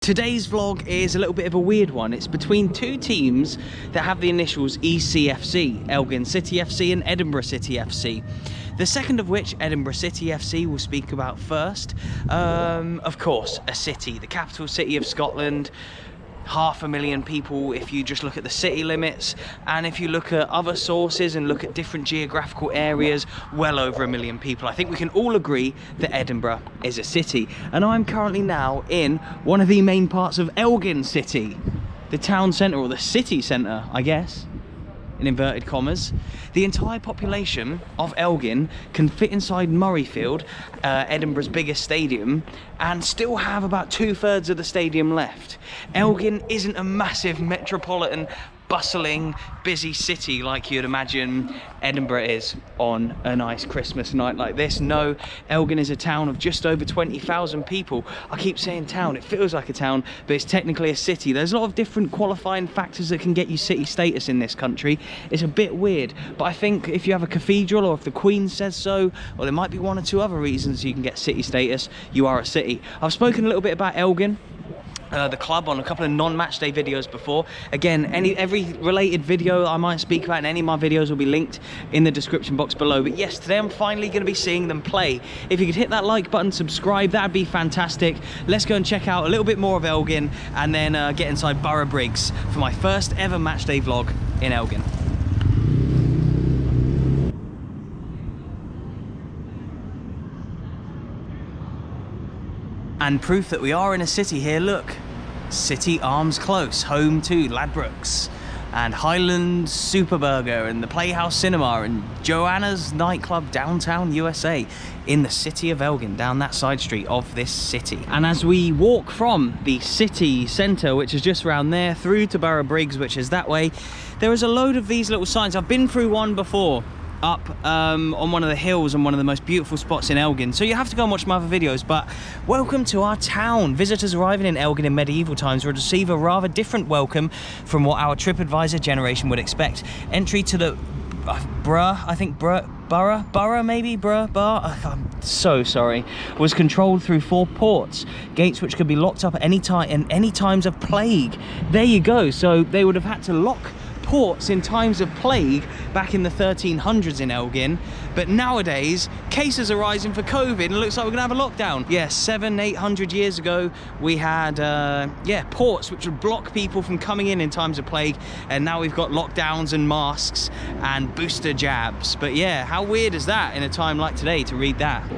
Today's vlog is a little bit of a weird one. It's between two teams that have the initials ECFC, Elgin City FC and Edinburgh City FC. The second of which, Edinburgh City FC, we'll speak about first. Of course, a city, the capital city of Scotland. 500,000 people if you just look at the city limits, and if you look at other sources and look at different geographical areas, well over 1 million people. I think we can all agree that Edinburgh is a city, and I'm currently now in one of the main parts of Elgin City, the town centre, or the city centre, I guess, in inverted commas. The entire population of Elgin can fit inside Murrayfield, Edinburgh's biggest stadium, and still have about 2/3 of the stadium left. Elgin isn't a massive metropolitan, bustling, busy city like you'd imagine Edinburgh is on a nice Christmas night like this. No, Elgin is a town of just over 20,000 people. I keep saying town, it feels like a town, but it's technically a city. There's a lot of different qualifying factors that can get you city status in this country. It's a bit weird, but I think if you have a cathedral, or if the Queen says so, or there might be one or two other reasons you can get city status, you are a city. I've spoken a little bit about Elgin, the club, on a couple of non-match day videos before. Again, every related video I might speak about in any of my videos will be linked in the description box below. But yes, today I'm finally going to be seeing them play. If you could hit that like button, subscribe, that'd be fantastic. Let's go and check out a little bit more of Elgin, and then get inside Borough Briggs for my first ever match day vlog in Elgin. And proof that we are in a city here, look. City Arms Close, home to Ladbrokes and Highland Super Burger and the Playhouse Cinema and Joanna's nightclub downtown USA, in the city of Elgin, down that side street of this city. And as we walk from the city centre, which is just around there, through to Borough Briggs, which is that way, there is a load of these little signs. I've been through one before, up on one of the hills and one of the most beautiful spots in Elgin, so you have to go and watch my other videos. But welcome to our town. Visitors arriving in Elgin in medieval times would receive a rather different welcome from what our TripAdvisor generation would expect. Entry to the Borough, maybe? I'm so sorry. Was controlled through 4 ports, gates which could be locked up at any time in any times of plague. There you go. So they would have had to lock ports in times of plague back in the 1300s in Elgin, but nowadays cases are rising for COVID and it looks like we're gonna have a lockdown. Yeah, 700-800 years ago we had ports which would block people from coming in times of plague, and now we've got lockdowns and masks and booster jabs. But yeah, how weird is that in a time like today to read that?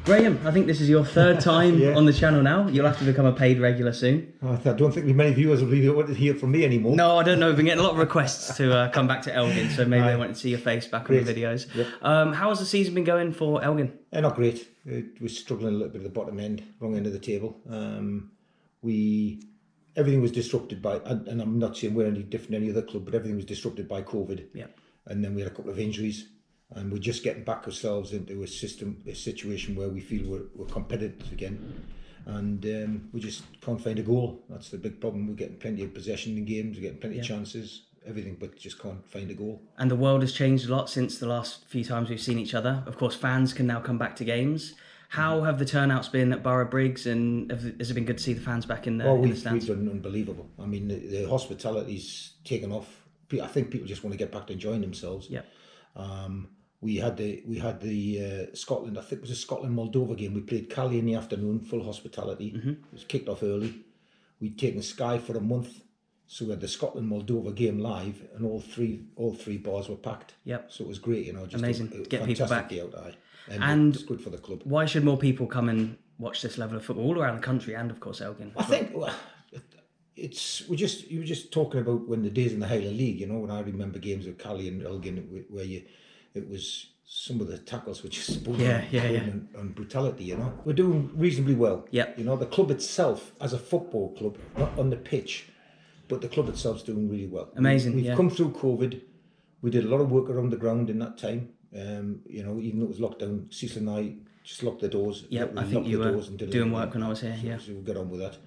Graham, I think this is your 3rd time on the channel now. You'll have to become a paid regular soon. I don't think many viewers will be wanting to hear from me anymore. No, I don't know. We've been getting a lot of requests to come back to Elgin, so maybe they want to see your face back on the videos. Yep. How has the season been going for Elgin? Not great. It was struggling a little bit at the bottom end, wrong end of the table. Everything was disrupted by, and I'm not saying we're any different than any other club, but everything was disrupted by COVID. Yeah. And then we had a couple of injuries. And we're just getting back ourselves into a situation where we feel we're competitive again, and we just can't find a goal. That's the big problem. We're getting plenty of possession in games, we're getting plenty of chances, everything, but just can't find a goal. And the world has changed a lot since the last few times we've seen each other. Of course, fans can now come back to games. How have the turnouts been at Borough Briggs, and has it been good to see the fans back in the, in the stands? We've done unbelievable. I mean, the hospitality's taken off. I think people just want to get back to enjoying themselves. Yeah. We had the Scotland, I think it was a Scotland-Moldova game. We played Cali in the afternoon, full hospitality. It was kicked off early. We'd taken Sky for a month, so we had the Scotland-Moldova game live, and all three bars were packed. Yep. So it was great, you know. Just amazing. Get people back. Day out, and it's good for the club. Why should more people come and watch this level of football all around the country, and of course Elgin? I think you were just talking about when the days in the Highland League, you know, when I remember games with Cali and Elgin where it was some of the tackles were just on brutality, you know. We're doing reasonably well. Yeah. You know, the club itself, as a football club, not on the pitch, but the club itself's doing really well. Amazing. We've come through COVID. We did a lot of work around the ground in that time. You know, even though it was lockdown, Cecil and I just locked the doors. Yep, I think you were doing work when I was here. Yeah, so we'll get on with that.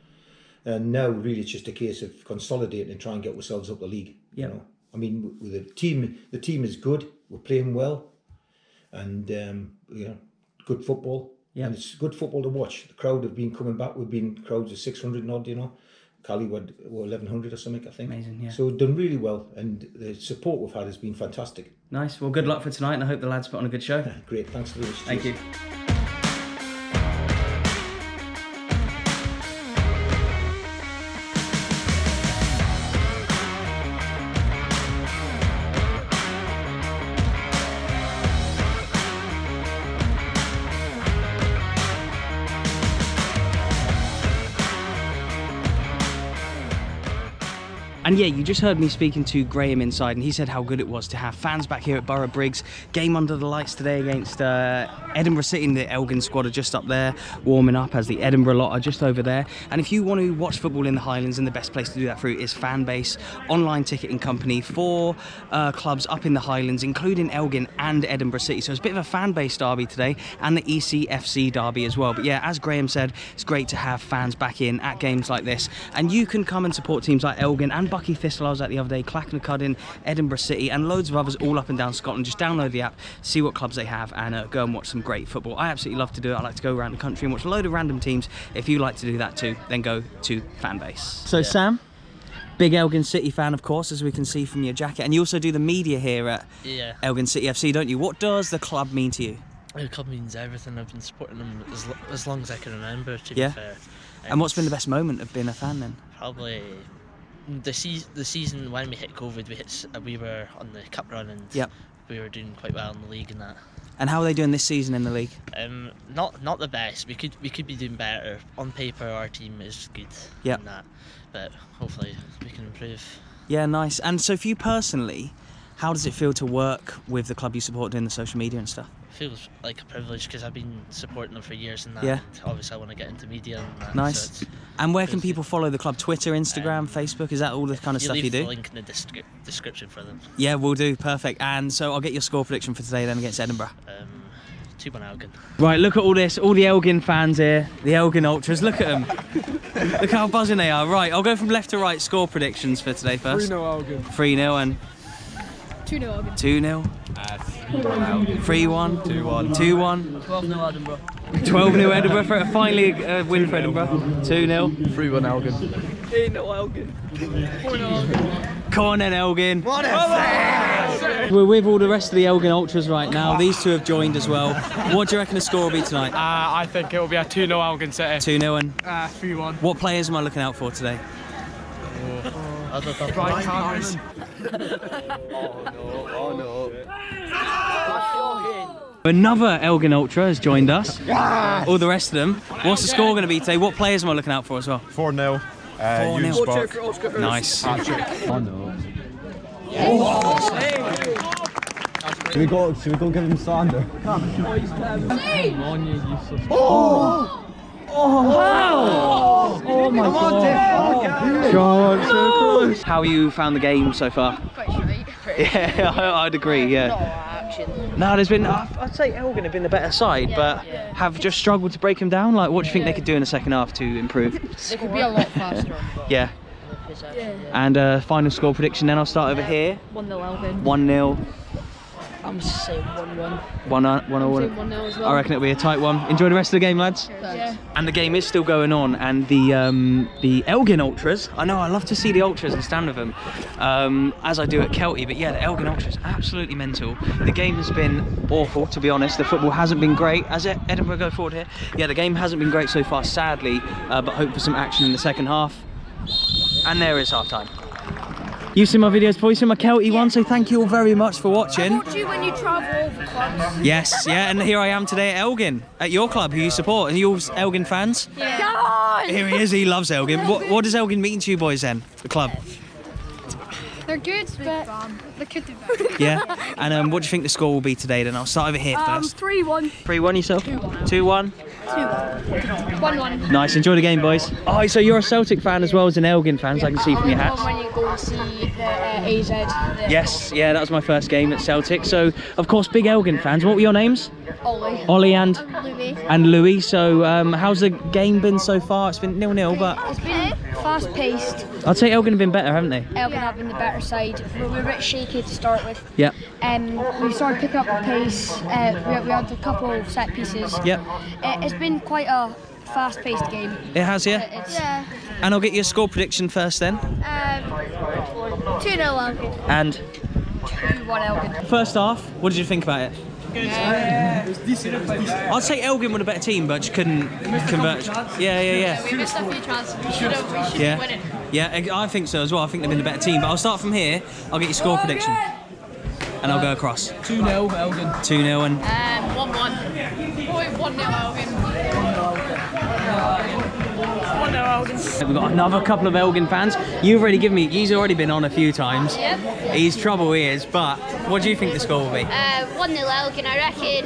And now, really, it's just a case of consolidating and trying to get ourselves up the league. Yep. You know, I mean, with the team is good. We're playing well, and good football. Yeah, and it's good football to watch. The crowd have been coming back. We've been crowds of 600 and odd. You know, Cali were 1100 or something, I think. Amazing. Yeah. So we've done really well, and the support we've had has been fantastic. Nice. Well, good luck for tonight, and I hope the lads put on a good show. Great. Thanks very much. Thank you. And yeah, you just heard me speaking to Graham inside, and he said how good it was to have fans back here at Borough Briggs. Game under the lights today against Edinburgh City, and the Elgin squad are just up there warming up, as the Edinburgh lot are just over there. And if you want to watch football in the Highlands, then the best place to do that through is Fanbase, online ticketing company for clubs up in the Highlands, including Elgin and Edinburgh City. So it's a bit of a Fanbase derby today, and the ECFC derby as well. But yeah, as Graham said, it's great to have fans back in at games like this. And you can come and support teams like Elgin and Bucky Thistle. I was at the other day, Clackanucudin, Edinburgh City, and loads of others all up and down Scotland. Just download the app, see what clubs they have, and go and watch some great football. I absolutely love to do it. I like to go around the country and watch a load of random teams. If you like to do that too, then go to Fanbase. So Sam, big Elgin City fan, of course, as we can see from your jacket, and you also do the media here at Elgin City FC, don't you? What does the club mean to you? The club means everything. I've been supporting them as long as I can remember, to be fair. And what's been the best moment of being a fan then? Probably the season when we hit COVID. We were on the cup run, and we were doing quite well in the league and that. And how are they doing this season in the league? Not the best. We could be doing better. On paper, our team is good. In that, but hopefully we can improve. Yeah, nice. And so for you personally, how does it feel to work with the club you support doing the social media and stuff? It feels like a privilege because I've been supporting them for years and that. Yeah. And obviously, I want to get into media and that. Nice. So and where can people follow the club? Twitter, Instagram, Facebook? Is that all the kind of stuff you do? Leave the link in the description for them. Yeah, we'll do. Perfect. And so I'll get your score prediction for today then against Edinburgh. 2-1 Elgin. Right, look at all this. All the Elgin fans here. The Elgin Ultras. Look at them. Look how buzzing they are. Right, I'll go from left to right. Score predictions for today first. 3-0 Elgin. 3-0 and... 2-0 Elgin. 2-0. 3-1. 2-1. 2-1. 12-0 Edinburgh. 12-0 Edinburgh for finally a win for Edinburgh. 2-0. 3-1 Elgin. 8-0 Elgin. 4-0 Elgin. Come on then, Elgin. We're with all the rest of the Elgin Ultras right now. These two have joined as well. What do you reckon the score will be tonight? I think it will be a 2-0 Elgin City. 2-0 and... 3-1. What players am I looking out for today? Bright Harris. Oh no. Another Elgin Ultra has joined us. All the rest of them. What's the score going to be today? What players am I looking out for as well? 4-0. 4-0. Nice. Oh no. Should we go give him Sander? Oh my God. How you found the game so far? Quite straight. Yeah, I'd agree, yeah. Not action. No, there's been, I'd say Elgin have been the better side, but have just struggled to break them down. Like, what do you think they could do in the second half to improve? They could be a lot faster. Yeah. And final score prediction then, I'll start over here. 1-0 Elgin. 1-0. I'm saying 1-1. 1-0 as well. I reckon it'll be a tight one. Enjoy the rest of the game, lads. Yeah. And the game is still going on, and the Elgin Ultras, I know, I love to see the Ultras and stand with them, as I do at Kelty, but yeah, the Elgin Ultras, absolutely mental. The game has been awful, to be honest. The football hasn't been great. As Edinburgh go forward here, yeah, the game hasn't been great so far, sadly, but hope for some action in the second half. And there is half time. You've seen my videos before, you've seen my Kelty one, so thank you all very much for watching. I watch you when you travel over clubs. Yes, yeah, and here I am today at Elgin, at your club, who you support. Are you all Elgin fans? Yeah. Come on! Here he is, he loves Elgin. What does Elgin mean to you boys then, the club? They're good, but they could do better. Yeah, and what do you think the score will be today then? I'll start over here first. 3-1. 3-1 yourself? 2-1? 1-1. Nice, enjoy the game, boys. Oh, so you're a Celtic fan as well as an Elgin fan, as I can see from your hats. When you go and see the AZ. Yes, yeah, that was my first game at Celtic. So, of course, big Elgin fans. What were your names? Ollie and Louis. Louis. So how's the game been so far? It's been 0-0, but It's been fast paced. I'd say Elgin have been better, haven't they? Elgin have been the better side. We were a bit shaky to start with. Yep. We started picking up the pace. We had a couple of set pieces. Yep. It's been quite a fast paced game. It has, yeah? Yeah. And I'll get your score prediction first then. 2-0 Elgin. And 2-1 Elgin. first half, what did you think about it? I'd say Elgin were a better team, but just couldn't convert. Yeah. We missed a few chances. We should win it. Yeah, I think so as well. I think they've been the better team. But I'll start from here. I'll get your score prediction. And I'll go across. 2-0 Elgin. 2-0 and 1-1. 1-0 Elgin. 1-0 Elgin. we've got another couple of Elgin fans. You've already given me, he's already been on a few times. Yep. He's trouble he is, but what do you think the score will be? 1-0 Elgin, I reckon.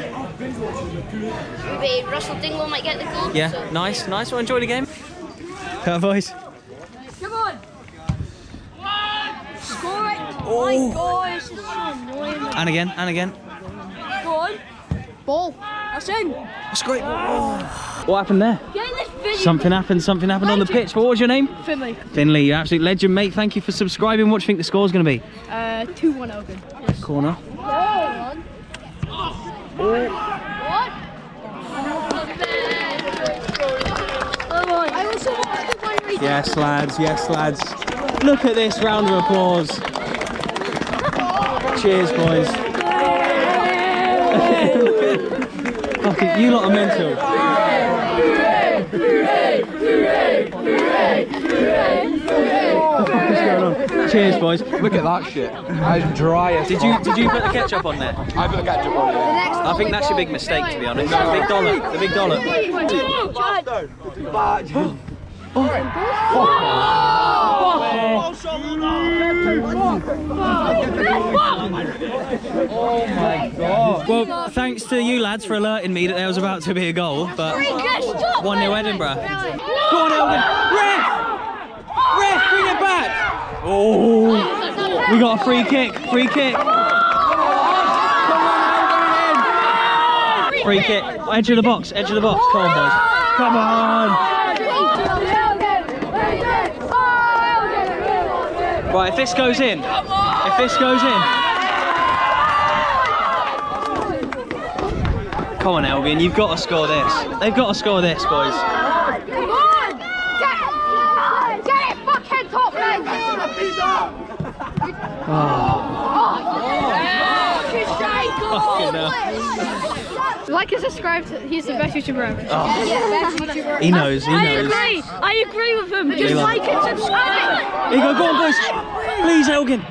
Maybe Russell Dingwall might get the goal. Yeah, so. nice. Well, enjoy the game. Boys. Come on. Score it. Oh my God, this is so annoying. And again. Go on. Ball. That's in. That's great. Oh. What happened there? Get in this video. Something happened on the pitch. What was your name? Finley. Finley, you're absolute legend, mate. Thank you for subscribing. What do you think the score's going to be? 2-1 Elgin. Corner. I also watched the one where Yes, lads. Look at this round of applause. Cheers, boys. Fucking, you lot are mental. What the fuck is going on? Cheers, boys. Look at that shit. That's dry as Did you put the ketchup on there? I put the ketchup on it. I think that's your big mistake, to be honest. The big dollar. Oh my god. Well, thanks to you lads for alerting me that there was about to be a goal, but 1-0 Edinburgh. Go on, Elgin. Ref, bring it back. Oh, we got a free kick. Free kick. Edge of the box. Come on, boys. Come on. Right, if this goes in. Come on, Elgin, you've got to score this. They've got to score this, boys. Come on! Get it fucking top, man! Fucking hell. Like and subscribe to, he's the best YouTuber ever. He knows. I agree with him. Just like and subscribe. Here you go on, boys. Please, Elgin.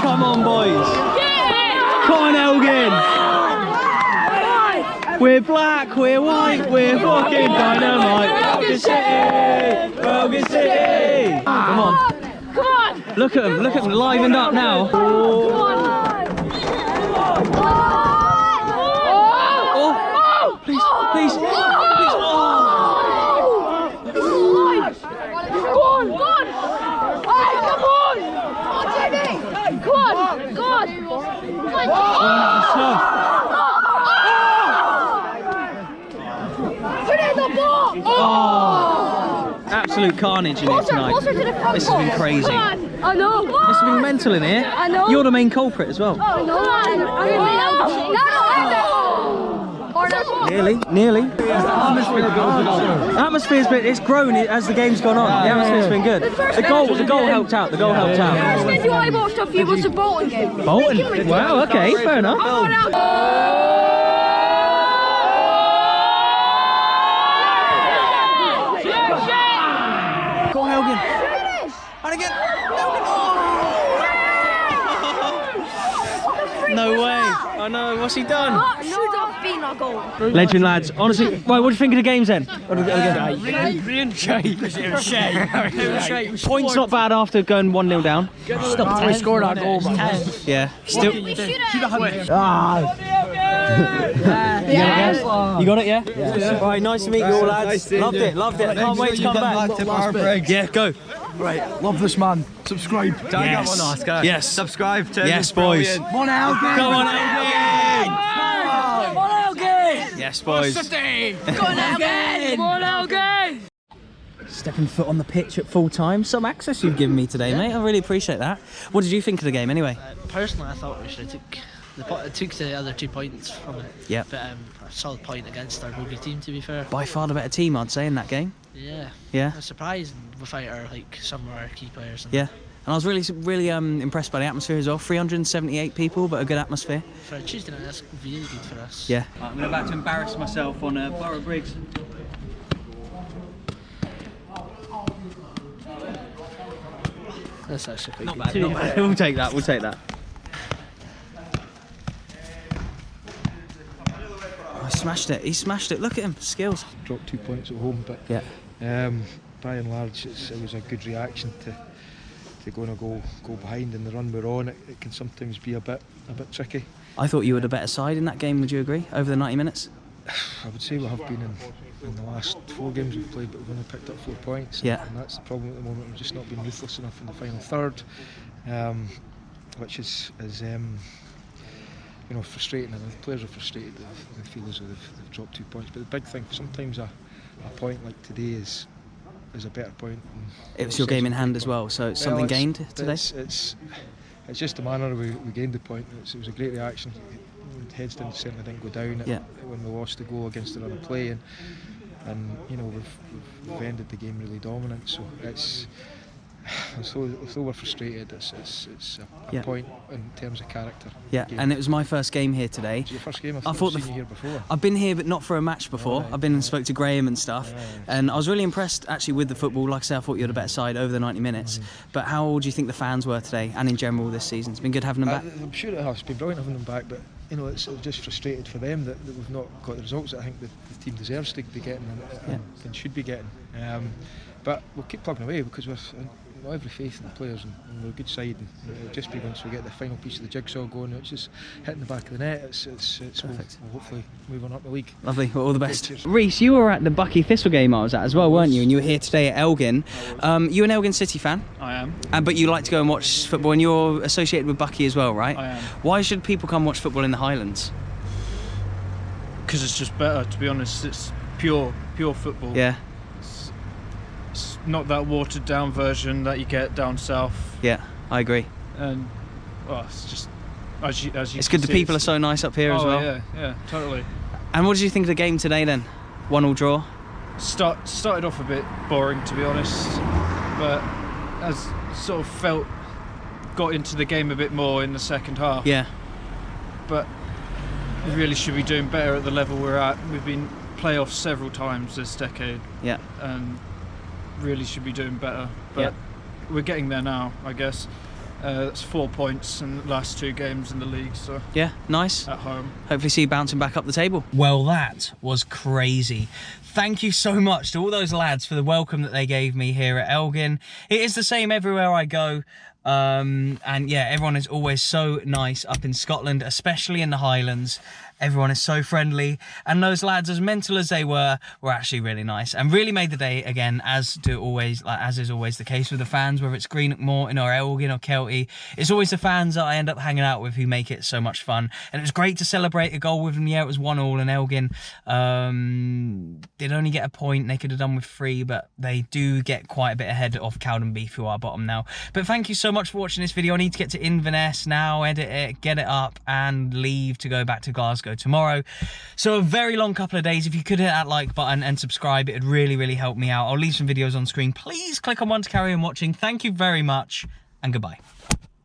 Come on, boys. Come on, Elgin. We're black, we're white, we're fucking dynamite. Elgin City. Come on. Look at them, livened up now. Oh, please. Absolute carnage in here tonight. This has been crazy. I know. This has been mental in here. I know. You're the main culprit as well. Nearly. Atmosphere's been, it's grown as the game's gone on. The atmosphere's been good. The goal helped out. The first video I watched of you was the Bolton game. Bolton? Wow, okay, fair enough. Go on, Elgin. And again. No way. I know. What's he done? That should have been a goal. Legend, lads. Honestly, right, what do you think of the games then? Points not bad after going 1-0 down. We scored our goal, man. Yeah. Still. Yes. You got it, yeah? Yeah. Right, nice to meet you all, lads. Loved it. Can't wait to come back. To Briggs. Yeah, go. Right, love this man. Subscribe. Yes. Yes. Subscribe to Yes, boys. Come on, Elgin. Come on, Elgin. Come on, Elgin. Yes, boys. Come on, Elgin. Come on, Elgin. Stepping foot on the pitch at full time. Some access you've given me today, mate. I really appreciate that. What did you think of the game, anyway? Personally, I thought we should have took the other 2 points from it. Yep. But a solid point against our rugby team, to be fair. By far the better team, I'd say, in that game. Yeah. Yeah. I was surprised without some of our key players. Yeah. And I was really impressed by the atmosphere as well. 378 people, but a good atmosphere. For a Tuesday night, that's really good for us. Yeah. Right, I'm about to embarrass myself on Borough Briggs. That's actually quite Not good. bad, not bad. We'll take that, Oh, he smashed it. Look at him, skills. Dropped 2 points at home, but yeah. By and large, it was a good reaction to going to go behind in the run we're on. It can sometimes be a bit tricky. I thought you were the better side in that game. Would you agree? Over the 90 minutes. I would say we have been in the last 4 games we've played, but we've only picked up 4 points. Yeah. And that's the problem at the moment. We've just not been ruthless enough in the final third, which is frustrating. And the players are frustrated. They feel as though they've dropped 2 points. But the big thing, sometimes a point like today is a better point. It was your game in hand as well, so it's something gained today? It's just the manner we gained the point. It was a great reaction. Heads certainly didn't go down when we lost the goal against the run of play, and we've ended the game really dominant. So it's although we're frustrated, it's a point in terms of character. Yeah, and it was my first game here today. It was your first game? I thought I'd seen you here before. I've been here, but not for a match before. Right. I've been and spoke to Graham and stuff, and I was really impressed actually with the football. Like I said, I thought you had a better side over the 90 minutes. But how do you think the fans were today, and in general this season? It's been good having them back. I'm sure it has. It's been brilliant having them back, but it's just frustrated for them that we've not got the results that I think the team deserves to be getting and should be getting. But we'll keep plugging away because we've every faith in the players, and we're a good side. And it'll just be once we get the final piece of the jigsaw going, it's just hitting the back of the net. It's perfect. We'll hopefully move on up the league. Lovely. Well, all the best. Reece, you were at the Bucky Thistle game I was at as well, weren't you? And you were here today at Elgin. You an Elgin City fan? I am. But you like to go and watch football, and you're associated with Bucky as well, right? I am. Why should people come watch football in the Highlands? Because it's just better, to be honest. It's pure football. Yeah. It's not that watered down version that you get down south. Yeah, I agree. And it's just as you it's good. The people are so nice up here as well. Yeah, totally. And what did you think of the game today then? 1-1 draw. Started off a bit boring, to be honest, but as sort of got into the game a bit more in the second half. Yeah. But we really should be doing better at the level we're at. We've been playoffs several times this decade. Yeah. And really should be doing better, but we're getting there now, I guess. That's 4 points in the last 2 games in the league, so yeah, nice. At home. Hopefully see you bouncing back up the table. Well, that was crazy. Thank you so much to all those lads for the welcome that they gave me here at Elgin. It is the same everywhere I go. And yeah, everyone is always so nice up in Scotland, especially in the Highlands. Everyone is so friendly, and those lads, as mental as they were actually really nice and really made the day again, as is always the case with the fans, whether it's Greenock Morton or Elgin or Kelty. It's always the fans that I end up hanging out with who make it so much fun, and it was great to celebrate a goal with them. Yeah, it was 1-1, and Elgin did only get a point. They could have done with 3, but they do get quite a bit ahead of Cowden Beef, who are bottom now. But thank you so much for watching this video. I need to get to Inverness now, edit it, get it up, and leave to go back to Glasgow tomorrow. So a very long couple of days. If you could hit that like button and subscribe, it'd really help me out. I'll leave some videos on screen. Please click on one to carry on watching. Thank you very much, and goodbye.